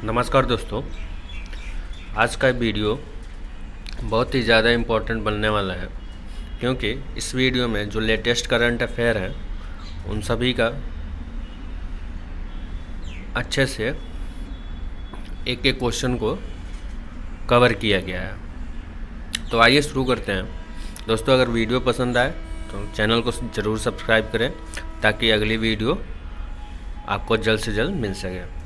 नमस्कार दोस्तों। आज का वीडियो बहुत ही ज़्यादा इम्पोर्टेंट बनने वाला है, क्योंकि इस वीडियो में जो लेटेस्ट करंट अफेयर हैं उन सभी का अच्छे से एक एक क्वेश्चन को कवर किया गया है। तो आइए शुरू करते हैं। दोस्तों, अगर वीडियो पसंद आए तो चैनल को ज़रूर सब्सक्राइब करें ताकि अगली वीडियो आपको जल्द से जल्द मिल सके।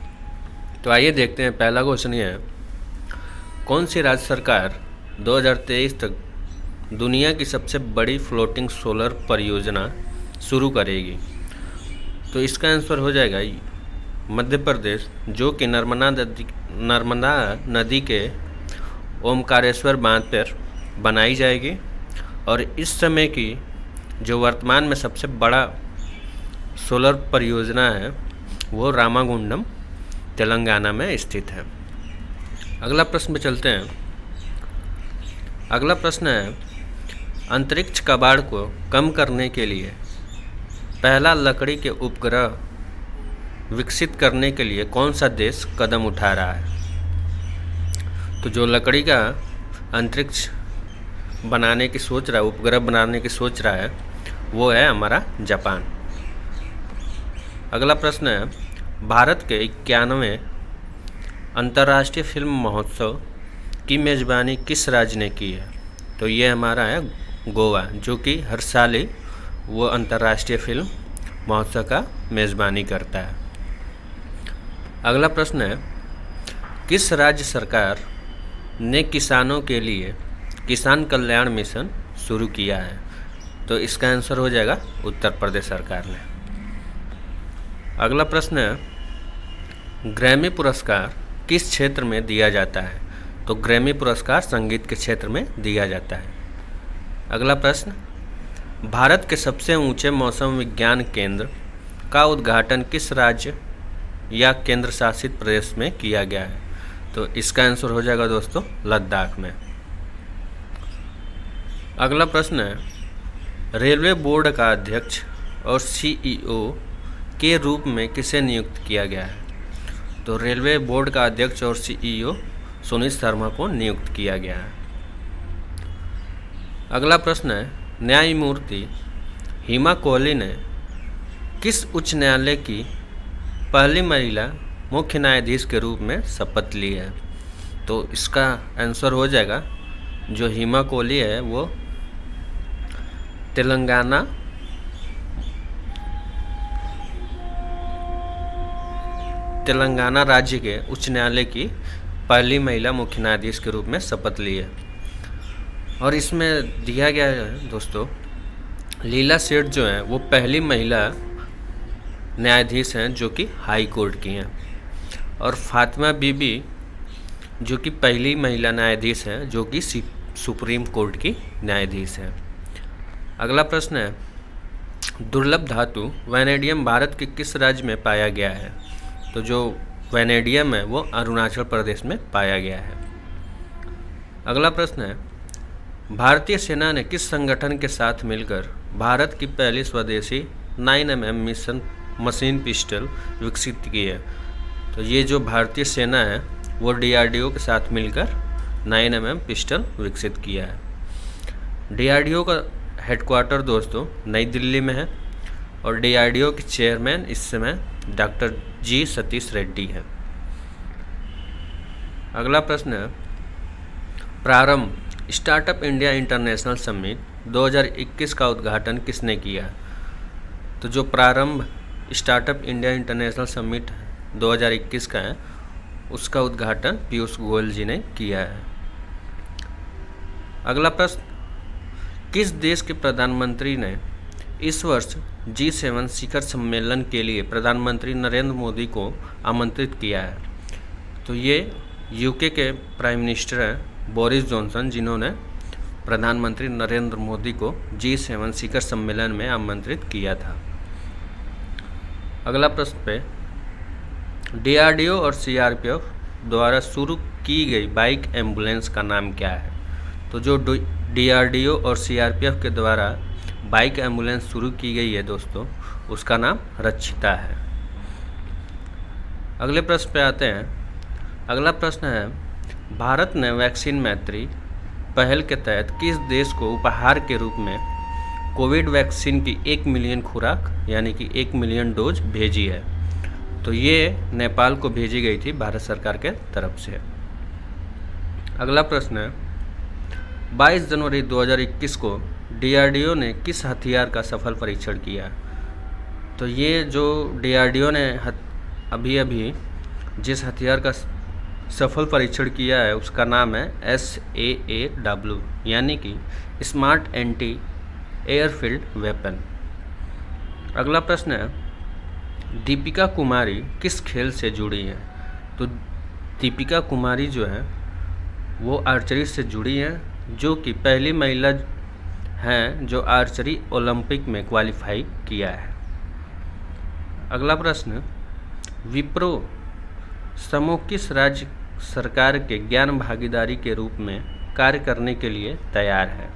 तो आइए देखते हैं। पहला क्वेश्चन ये है, कौन सी राज्य सरकार 2023 तक दुनिया की सबसे बड़ी फ्लोटिंग सोलर परियोजना शुरू करेगी? तो इसका आंसर हो जाएगा मध्य प्रदेश, जो कि नर्मदा नदी के ओमकारेश्वर बांध पर बनाई जाएगी। और इस समय की जो वर्तमान में सबसे बड़ा सोलर परियोजना है वो रामागुंडम तेलंगाना में स्थित है। अगला प्रश्न पे चलते हैं। अगला प्रश्न है, अंतरिक्ष कबाड़ को कम करने के लिए पहला लकड़ी के उपग्रह विकसित करने के लिए कौन सा देश कदम उठा रहा है? तो जो लकड़ी का अंतरिक्ष बनाने की सोच रहा है, उपग्रह बनाने की सोच रहा है, वो है हमारा जापान। अगला प्रश्न है, भारत के 91वें अंतर्राष्ट्रीय फिल्म महोत्सव की मेज़बानी किस राज्य ने की है? तो ये हमारा है गोवा, जो कि हर साल ही वो अंतर्राष्ट्रीय फिल्म महोत्सव का मेज़बानी करता है। अगला प्रश्न है, किस राज्य सरकार ने किसानों के लिए किसान कल्याण मिशन शुरू किया है? तो इसका आंसर हो जाएगा उत्तर प्रदेश सरकार ने। अगला प्रश्न है, ग्रैमी पुरस्कार किस क्षेत्र में दिया जाता है? तो ग्रैमी पुरस्कार संगीत के क्षेत्र में दिया जाता है। अगला प्रश्न, भारत के सबसे ऊंचे मौसम विज्ञान केंद्र का उद्घाटन किस राज्य या केंद्र शासित प्रदेश में किया गया है? तो इसका आंसर हो जाएगा दोस्तों लद्दाख में। अगला प्रश्न है, रेलवे बोर्ड का अध्यक्ष और सीईओ के रूप में किसे नियुक्त किया गया है? तो रेलवे बोर्ड का अध्यक्ष और सीईओ सुनीत शर्मा को नियुक्त किया गया है। अगला प्रश्न है, न्यायमूर्ति हिमा कोहली ने किस उच्च न्यायालय की पहली महिला मुख्य न्यायाधीश के रूप में शपथ ली है? तो इसका आंसर हो जाएगा, जो हिमा कोहली है वो तेलंगाना राज्य के उच्च न्यायालय की पहली महिला मुख्य न्यायाधीश के रूप में शपथ ली है। और इसमें दिया गया है दोस्तों, लीला सेठ जो हैं वो पहली महिला न्यायाधीश हैं जो कि हाई कोर्ट की हैं, और फातिमा बीबी जो कि पहली महिला न्यायाधीश हैं जो कि सुप्रीम कोर्ट की न्यायाधीश हैं। अगला प्रश्न है, दुर्लभ धातु वैनेडियम भारत के किस राज्य में पाया गया है? तो जो वैनेडियम है वो अरुणाचल प्रदेश में पाया गया है। अगला प्रश्न है, भारतीय सेना ने किस संगठन के साथ मिलकर भारत की पहली स्वदेशी 9mm मशीन पिस्टल विकसित की है? तो ये जो भारतीय सेना है वो DRDO के साथ मिलकर 9mm पिस्टल विकसित किया है। DRDO का हेडक्वार्टर दोस्तों नई दिल्ली में है, और DRDO के चेयरमैन इस समय डॉक्टर जी सतीश रेड्डी है। अगला प्रश्न है, प्रारंभ स्टार्टअप इंडिया इंटरनेशनल समिट 2021 का उद्घाटन किसने किया? तो जो प्रारंभ स्टार्टअप इंडिया इंटरनेशनल समिट 2021 का है उसका उद्घाटन पीयूष गोयल जी ने किया है। अगला प्रश्न, किस देश के प्रधानमंत्री ने इस वर्ष G7 शिखर सम्मेलन के लिए प्रधानमंत्री नरेंद्र मोदी को आमंत्रित किया है? तो ये यूके के प्राइम मिनिस्टर हैं बोरिस जॉनसन, जिन्होंने प्रधानमंत्री नरेंद्र मोदी को G7 शिखर सम्मेलन में आमंत्रित किया था। अगला प्रश्न पे, DRDO और CRPF द्वारा शुरू की गई बाइक एम्बुलेंस का नाम क्या है? तो जो DRDO और CRPF के द्वारा बाइक एम्बुलेंस शुरू की गई है दोस्तों, उसका नाम रक्षिता है। अगले प्रश्न पे आते हैं, अगला प्रश्न है, भारत ने वैक्सीन मैत्री पहल के तहत किस देश को उपहार के रूप में कोविड वैक्सीन की 1 मिलियन खुराक यानी कि 1 मिलियन डोज भेजी है? तो ये नेपाल को भेजी गई थी भारत सरकार के तरफ से। अगला प्रश्न है, 22 जनवरी 2021 को DRDO ने किस हथियार का सफल परीक्षण किया? तो ये जो DRDO ने अभी जिस हथियार का सफल परीक्षण किया है उसका नाम है SAAW यानी कि स्मार्ट एंटी एयरफील्ड वेपन। अगला प्रश्न है, दीपिका कुमारी किस खेल से जुड़ी हैं? तो दीपिका कुमारी जो है वो आर्चरी से जुड़ी हैं, जो कि पहली महिला हैं जो आर्चरी ओलंपिक में क्वालिफाई किया है। अगला प्रश्न, विप्रो समूह किस राज्य सरकार के ज्ञान भागीदारी के रूप में कार्य करने के लिए तैयार है?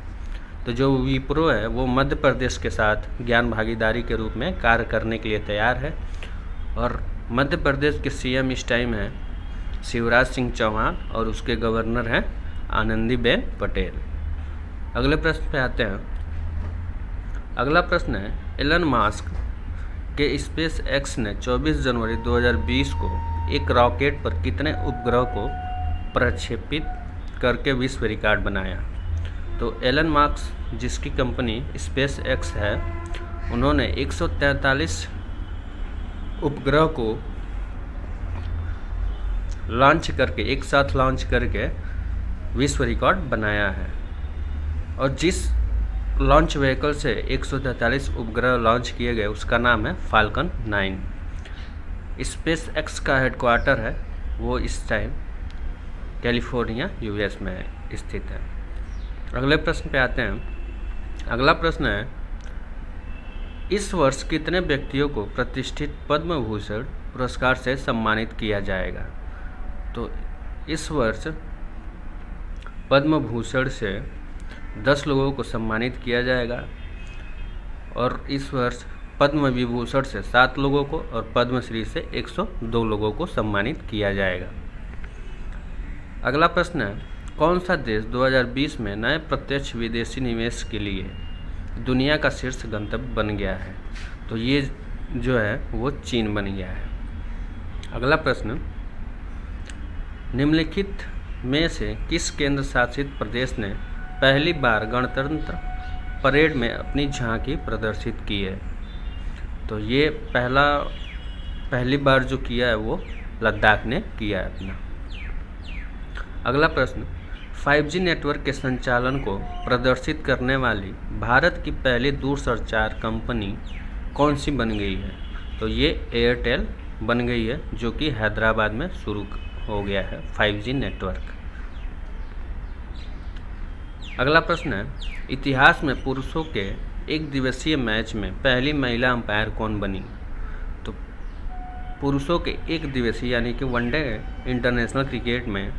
तो जो विप्रो है वो मध्य प्रदेश के साथ ज्ञान भागीदारी के रूप में कार्य करने के लिए तैयार है और मध्य प्रदेश के CM इस टाइम है शिवराज सिंह चौहान और उसके गवर्नर हैं आनंदीबेन पटेल। अगले प्रश्न पे आते हैं। अगला प्रश्न है, एलन मास्क के स्पेस एक्स ने 24 जनवरी 2020 को एक रॉकेट पर कितने उपग्रह को प्रक्षेपित करके विश्व रिकॉर्ड बनाया? तो एलन मास्क जिसकी कंपनी स्पेस एक्स है उन्होंने 143 उपग्रह को लॉन्च करके एक साथ लॉन्च करके विश्व रिकॉर्ड बनाया है और जिस लॉन्च व्हीकल से 143 उपग्रह लॉन्च किए गए उसका नाम है फाल्कन 9। स्पेस एक्स का हेडक्वार्टर है वो इस टाइम कैलिफोर्निया US में स्थित है। अगले प्रश्न पे आते हैं। अगला प्रश्न है, इस वर्ष कितने व्यक्तियों को प्रतिष्ठित पद्म भूषण पुरस्कार से सम्मानित किया जाएगा? तो इस वर्ष पद्म भूषण से 10 लोगों को सम्मानित किया जाएगा और इस वर्ष पद्म विभूषण से 7 लोगों को और पद्मश्री से 102 लोगों को सम्मानित किया जाएगा। अगला प्रश्न है, कौन सा देश 2020 में नए प्रत्यक्ष विदेशी निवेश के लिए दुनिया का शीर्ष गंतव्य बन गया है? तो ये जो है वो चीन बन गया है। अगला प्रश्न, निम्नलिखित में से किस केंद्र शासित प्रदेश ने पहली बार गणतंत्र परेड में अपनी झांकी प्रदर्शित की है? तो ये पहली बार जो किया है वो लद्दाख ने किया है अपना। अगला प्रश्न, 5G नेटवर्क के संचालन को प्रदर्शित करने वाली भारत की पहली दूरसंचार कंपनी कौन सी बन गई है? तो ये एयरटेल बन गई है जो कि हैदराबाद में शुरू हो गया है 5G नेटवर्क। अगला प्रश्न है, इतिहास में पुरुषों के एक दिवसीय मैच में पहली महिला अंपायर कौन बनी? तो पुरुषों के एक दिवसीय यानी कि वनडे इंटरनेशनल क्रिकेट में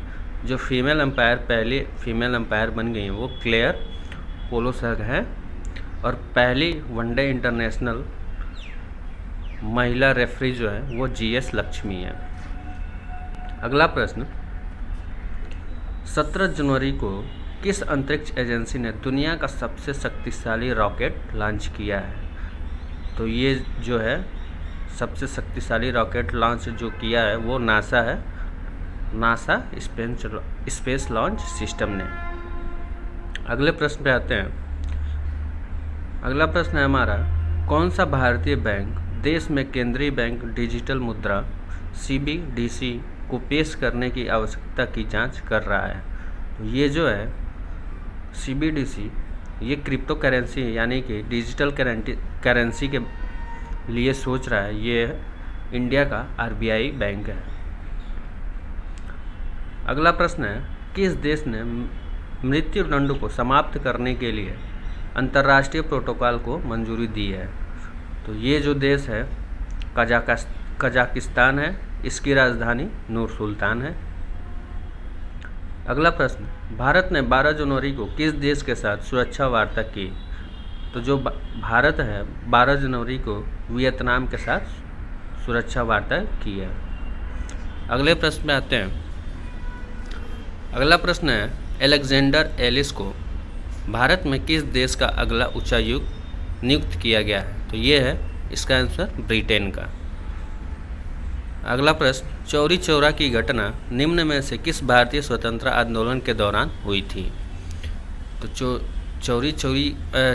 जो पहली फीमेल अंपायर बन गई हैं वो क्लेयर पोलोसग है और पहली वनडे इंटरनेशनल महिला रेफरी जो है वो GS लक्ष्मी है। अगला प्रश्न, 17 जनवरी को किस अंतरिक्ष एजेंसी ने दुनिया का सबसे शक्तिशाली रॉकेट लॉन्च किया है? तो ये जो है सबसे शक्तिशाली रॉकेट लॉन्च जो किया है वो नासा है, नासा स्पेस लॉन्च सिस्टम ने। अगले प्रश्न पे आते हैं। अगला प्रश्न है हमारा, कौन सा भारतीय बैंक देश में केंद्रीय बैंक डिजिटल मुद्रा CBDC को पेश करने की आवश्यकता की जांच कर रहा है? तो ये जो है CBDC ये क्रिप्टो करेंसी यानी कि डिजिटल करेंसी के लिए सोच रहा है। ये इंडिया का RBI बैंक है। अगला प्रश्न है, किस देश ने मृत्यु दंड को समाप्त करने के लिए अंतर्राष्ट्रीय प्रोटोकॉल को मंजूरी दी है? तो ये जो देश है कजाकिस्तान है, इसकी राजधानी नूर सुल्तान है। अगला प्रश्न, भारत ने 12 जनवरी को किस देश के साथ सुरक्षा वार्ता की? तो जो भारत है 12 जनवरी को वियतनाम के साथ सुरक्षा वार्ता की है। अगले प्रश्न में आते हैं। अगला प्रश्न है, अलेक्जेंडर एलिस को भारत में किस देश का अगला उच्चायुक्त नियुक्त किया गया है? तो ये है इसका आंसर ब्रिटेन का। अगला प्रश्न, चौरी चौरा की घटना निम्न में से किस भारतीय स्वतंत्रता आंदोलन के दौरान हुई थी? तो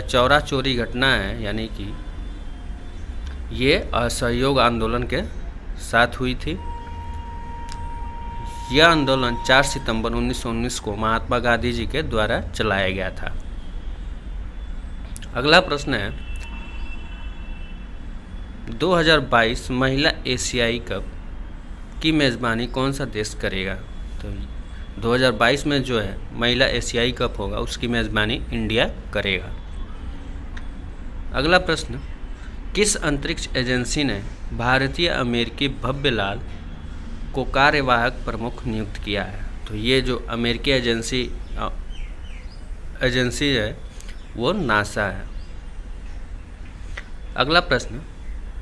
चौरा चोरी घटना है, यानी कि ये असहयोग आंदोलन के साथ हुई थी। यह आंदोलन 4 सितंबर 1919 को महात्मा गांधी जी के द्वारा चलाया गया था। अगला प्रश्न है, 2022 महिला एशियाई कप की मेज़बानी कौन सा देश करेगा? तो 2022 में जो है महिला एशियाई कप होगा, उसकी मेज़बानी इंडिया करेगा। अगला प्रश्न, किस अंतरिक्ष एजेंसी ने भारतीय अमेरिकी भव्य लाल को कार्यवाहक प्रमुख नियुक्त किया है? तो ये जो अमेरिकी एजेंसी है वो नासा है। अगला प्रश्न,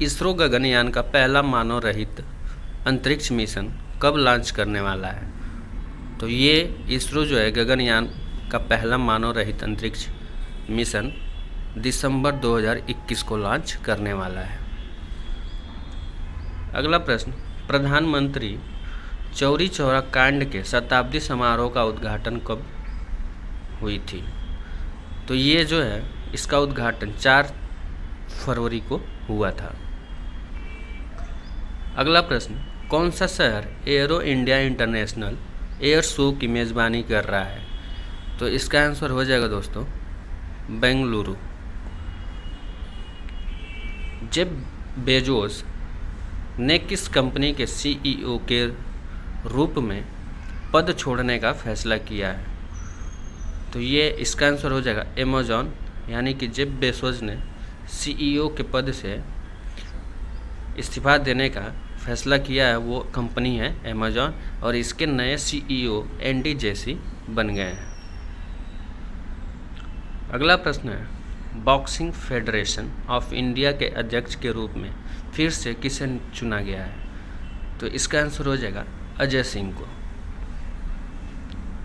इसरो गगनयान का पहला मानव रहित अंतरिक्ष मिशन कब लॉन्च करने वाला है? तो ये इसरो जो है गगनयान का पहला मानव रहित अंतरिक्ष मिशन दिसंबर 2021 को लॉन्च करने वाला है। अगला प्रश्न, प्रधानमंत्री चौरी चौरा कांड के शताब्दी समारोह का उद्घाटन कब हुई थी? तो ये जो है इसका उद्घाटन 4 फरवरी को हुआ था। अगला प्रश्न, कौन सा शहर arrow India international air show की मेज़बानी कर रहा है? तो इसका आंसर हो जाएगा दोस्तों बेंगलुरु। जेफ बेजोस ने किस कंपनी के सीईओ के रूप में पद छोड़ने का फैसला किया है? तो ये इसका आंसर हो जाएगा अमेज़न, यानी कि जेफ बेजोस ने सीईओ के पद से इस्तीफा देने का फैसला किया है। वो कंपनी है अमेज़न और इसके नए सीईओ एंडी जेसी बन गए हैं। अगला प्रश्न है, बॉक्सिंग फेडरेशन ऑफ इंडिया के अध्यक्ष के रूप में फिर से किसे चुना गया है? तो इसका आंसर हो जाएगा अजय सिंह को।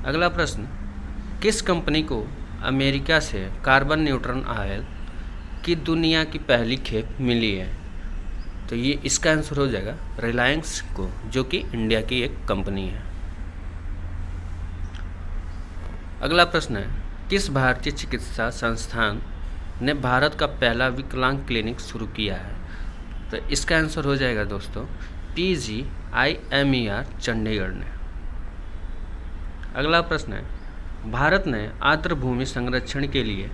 अगला प्रश्न, किस कंपनी को अमेरिका से कार्बन न्यूट्रल ऑयल की दुनिया की पहली खेप मिली है? तो ये इसका आंसर हो जाएगा रिलायंस को, जो कि इंडिया की एक कंपनी है। अगला प्रश्न है, किस भारतीय चिकित्सा संस्थान ने भारत का पहला विकलांग क्लिनिक शुरू किया है? तो इसका आंसर हो जाएगा दोस्तों PGIMER चंडीगढ़ ने। अगला प्रश्न है, भारत ने आर्द्र भूमि संरक्षण के लिए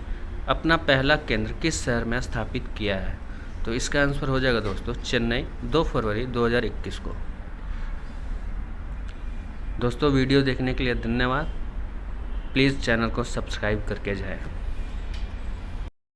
अपना पहला केंद्र किस शहर में स्थापित किया है? तो इसका आंसर हो जाएगा दोस्तों चेन्नई, 2 फरवरी 2021 को। दोस्तों वीडियो देखने के लिए धन्यवाद। प्लीज़ चैनल को सब्सक्राइब करके जाएं।